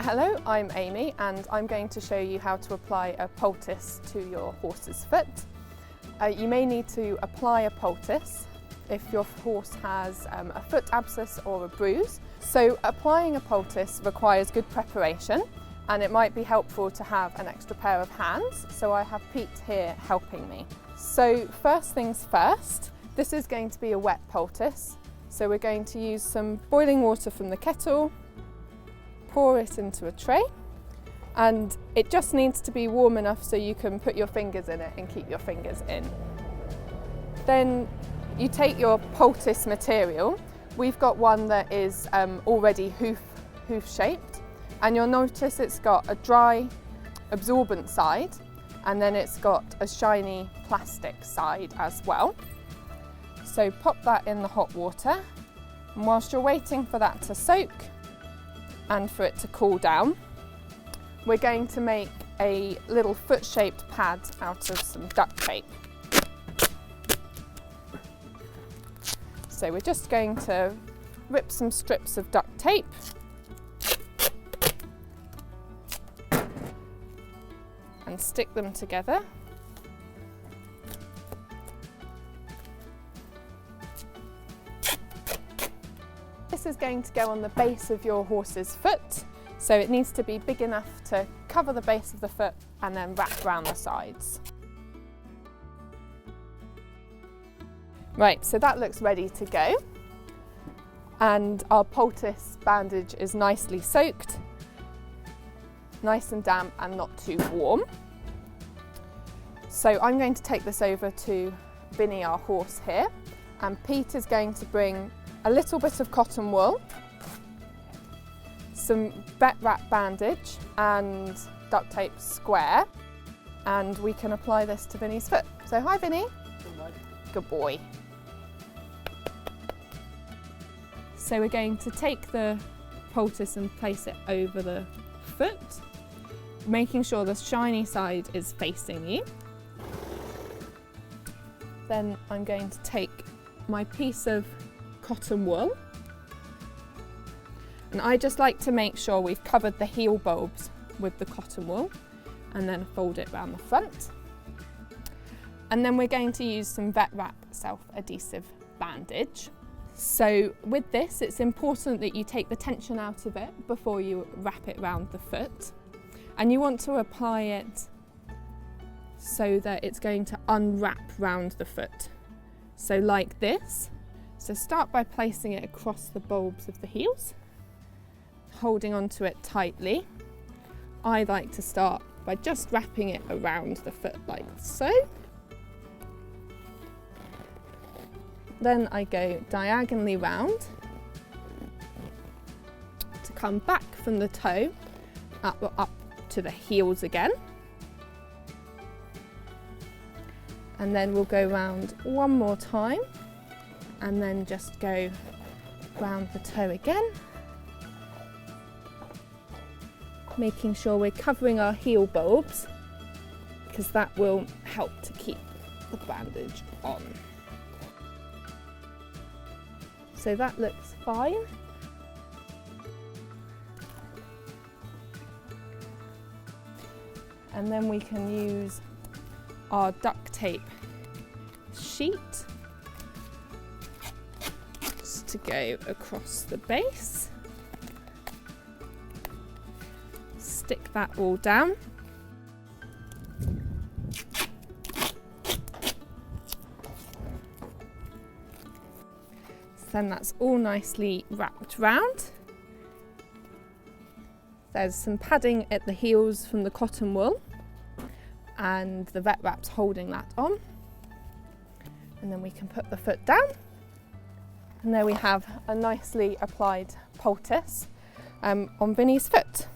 Hello, I'm Amy and I'm going to show you how to apply a poultice to your horse's foot. You may need to apply a poultice if your horse has a foot abscess or a bruise. So applying a poultice requires good preparation, and it might be helpful to have an extra pair of hands. So I have Pete here helping me. So first things first, this is going to be a wet poultice. So we're going to use some boiling water from the kettle, pour it into a tray, and it just needs to be warm enough so you can put your fingers in it and keep your fingers in. Then you take your poultice material. We've got one that is already hoof shaped, and you'll notice it's got a dry absorbent side, and then it's got a shiny plastic side as well. So pop that in the hot water, and whilst you're waiting for that to soak and for it to cool down, we're going to make a little foot-shaped pad out of some duct tape. So we're just going to rip some strips of duct tape and stick them together. This is going to go on the base of your horse's foot, so it needs to be big enough to cover the base of the foot and then wrap around the sides. Right, so that looks ready to go, and our poultice bandage is nicely soaked, nice and damp and not too warm. So I'm going to take this over to Vinny, our horse here, and Pete is going to bring a little bit of cotton wool, some vet wrap bandage and duct tape square, and we can apply this to Vinny's foot. So hi Vinny. Good boy. So we're going to take the poultice and place it over the foot, making sure the shiny side is facing you. Then I'm going to take my piece of cotton wool, and I just like to make sure we've covered the heel bulbs with the cotton wool, and then fold it around the front. And then we're going to use some vet wrap self-adhesive bandage. So with this, it's important that you take the tension out of it before you wrap it around the foot, and you want to apply it so that it's going to unwrap round the foot. So like this. So start by placing it across the bulbs of the heels, holding onto it tightly. I like to start by just wrapping it around the foot like so. Then I go diagonally round to come back from the toe up to the heels again. And then we'll go round one more time, and then just go round the toe again, making sure we're covering our heel bulbs, because that will help to keep the bandage on. So that looks fine. And then we can use our duct tape sheet just to go across the base. Stick that all down. Then that's all nicely wrapped round. There's some padding at the heels from the cotton wool, and the vet wrap's holding that on. And then we can put the foot down, and there we have a nicely applied poultice on Vinny's foot.